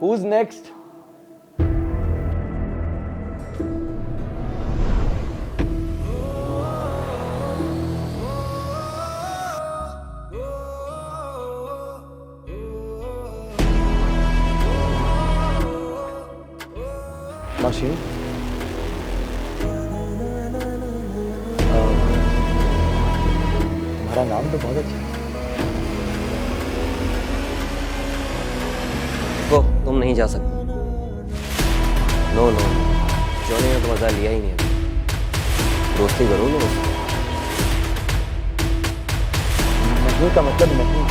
Who's next? Machine? तुम्हारा नाम तो बहुत अच्छा है। देखो तुम नहीं जा सकते। नो नो, जॉनी ने तो मजा लिया ही नहीं अभी। दोस्ती करोगे मुझसे? नहीं का मतलब नहीं।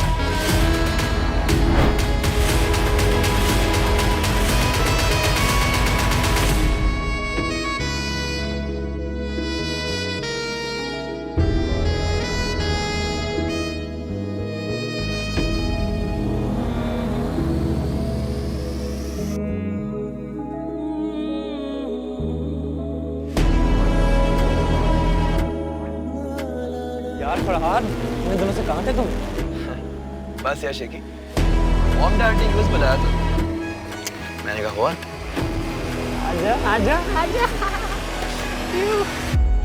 यार फरहाद, इतने दिनों से कहाँ थे तुम? बस यार शेकी, मॉम डैड ने यूएस बुलाया था। मैंने कहा हुआ? आजा आजा आजा।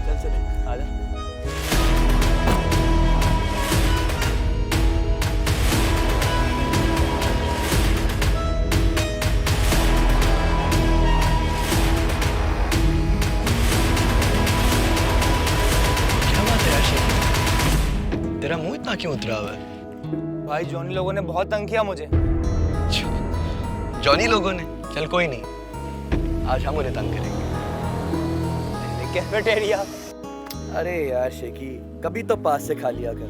चल चल आजा। क्या बात है यार शेकी, तेरा मुंह इतना क्यों उतरा हुआ है? भाई जॉनी लोगों ने बहुत तंग किया मुझे। जॉनी लोगों ने? चल कोई नहीं, आज हम उन्हें तंग करेंगे। कैफेटेरिया। अरे यार शेकी, कभी तो पास से खा लिया कर।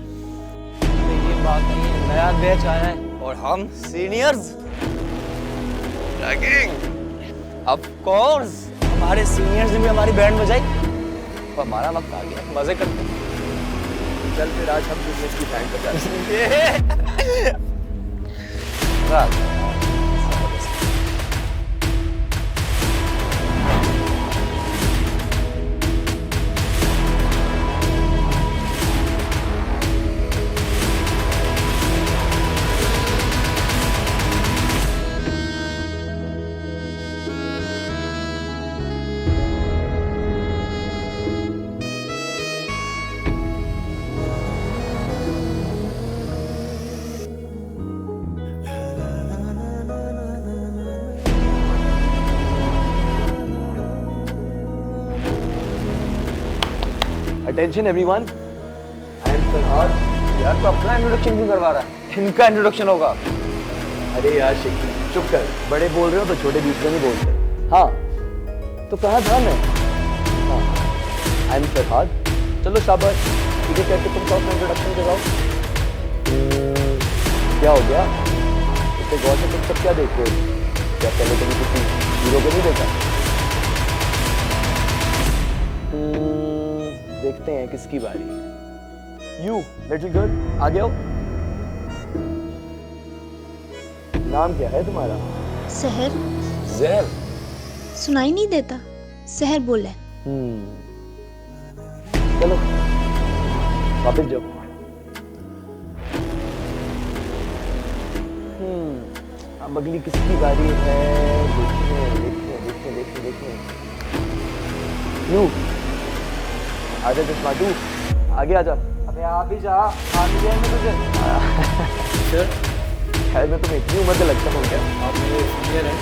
अरे ये बात नहीं है, नया बैच आया है और हम सीनियर्स। रैगिंग? ऑफ कोर्स, हमारे सीनियर्स ने भी हमारी बैंड बजाई। तो हमारा वक्त आ गया, मजे करते हैं। चल फिर आज हम बिजनेस की बैंड बजाते हैं। रात। Attention everyone, I am Farhad। यार तो अपना इंट्रोडक्शन क्यों करवा रहा है? इनका इंट्रोडक्शन होगा। अरे यार शेकी, चुप कर। बड़े बोल रहे हो तो छोटे बीच में नहीं बोलते। हाँ, तो कहाँ था मैं? हाँ, I am फरहाद। चलो शाबाश, ठीक है, कहते तुम अपना इंट्रोडक्शन करवाओ। क्या हो गया? इतने गौर से तुम सब क्या देख रहे हो? क्या पहले कभी किसी हीरो को नहीं देखा? देखते हैं किसकी बारी। यू लिटिल गर्ल, आगे आओ। नाम क्या है तुम्हारा? सहर। जहर। सुनाई नहीं देता? सहर बोले। चलो वापस जाओ। अब अगली किसकी बारी है? देखें। यू आजा जसमाटू, आगे आजा। अबे आप ही जा, आगे जाएंगे तुझे। खैर मैं तुम्हें इतनी उम्र का लगता हूँ क्या? आप मेरे सीनियर हैं।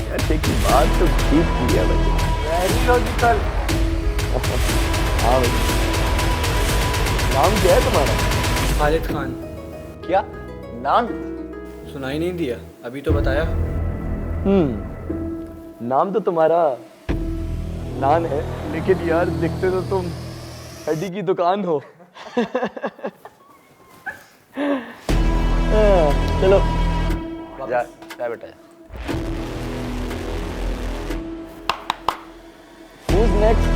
यार ठीक की बात तो ठीक की है बच्चे। Very logical. हाँ भाई, नाम क्या है तुम्हारा? खालिद खान। क्या नाम? सुनाई नहीं दिया? अभी तो बताया। नाम तो तुम्हारा नान है, लेकिन यार दिखते तो तुम हड्डी की दुकान हो। चलो जा जा बेटा। Who's next?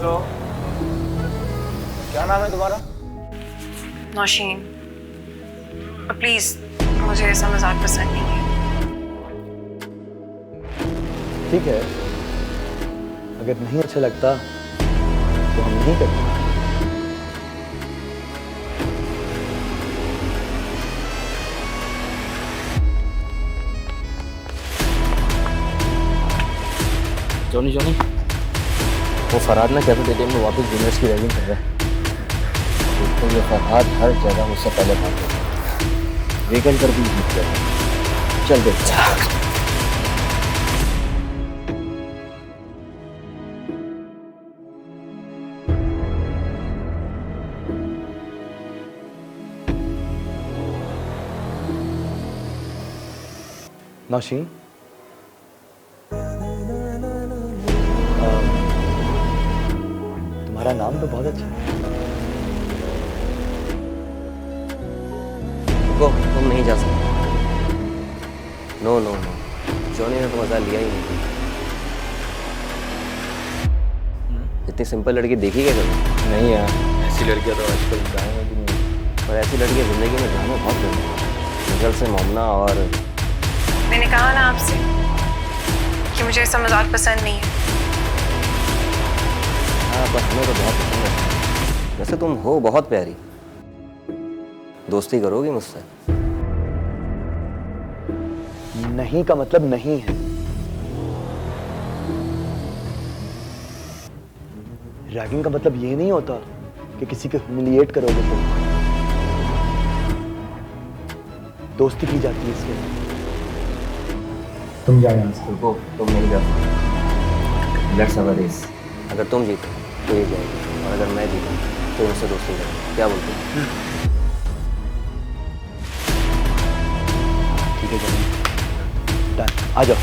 हेलो, क्या नाम है तुम्हारा? नौशीन, प्लीज मुझे ऐसा मजाक पसंद नहीं है। ठीक है, अगर नहीं अच्छा लगता तो हम नहीं करते। जॉनी जॉनी, वो फरहाद ना कैफेटेरिया में वापस जूनियर्स की रैगिंग कर रहा है। तो ये फरहाद हर जगह मुझसे पहले भाग गया, वेकेंड पर भी जीत गया। चल देख। नौशीन, तुम्हारा नाम तो बहुत अच्छा है। रुको, तुम नहीं जा सकते। नो नो नो, जॉनी ने तो मजा लिया ही नहीं। इतनी सिंपल लड़की देखी क्या कभी? नहीं यार, ऐसी लड़कियां तो आजकल गाँव में भी नहीं। और ऐसी लड़कियां जिंदगी में ड्रामे बहुत करती हैं। नजर से मोमना और मैंने कहा ना आपसे कि मुझे ऐसा मजाक पसंद नहीं है। हाँ, पर हमें तो बहुत पसंद है। वैसे तुम हो बहुत प्यारी, दोस्ती करोगी मुझसे? नहीं का मतलब नहीं है। रैगिंग का मतलब ये नहीं होता कि किसी को ह्यूमिलिएट करोगे तुम। दोस्ती की जाती है इसके। तुम जाओ यहाँ से। रुको, तुम नहीं जा सकते। Let's have a race. अगर तुम जीते तो ये जाएगी, और अगर मैं जीता तो मुझसे दोस्ती करें। क्या बोलते हो? ठीक है जॉनी, डन, आ जाओ।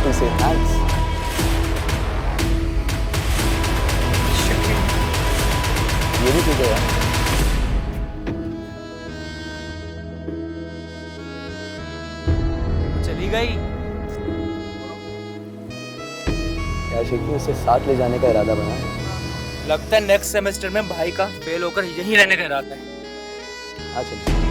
To say thanks. ये भी ठीक है यार। चली गई। क्या शेखी उसे साथ ले जाने का इरादा बना है? लगता है नेक्स्ट सेमेस्टर में भाई का फेल होकर यहीं रहने का इरादा है। हाँ चलिए।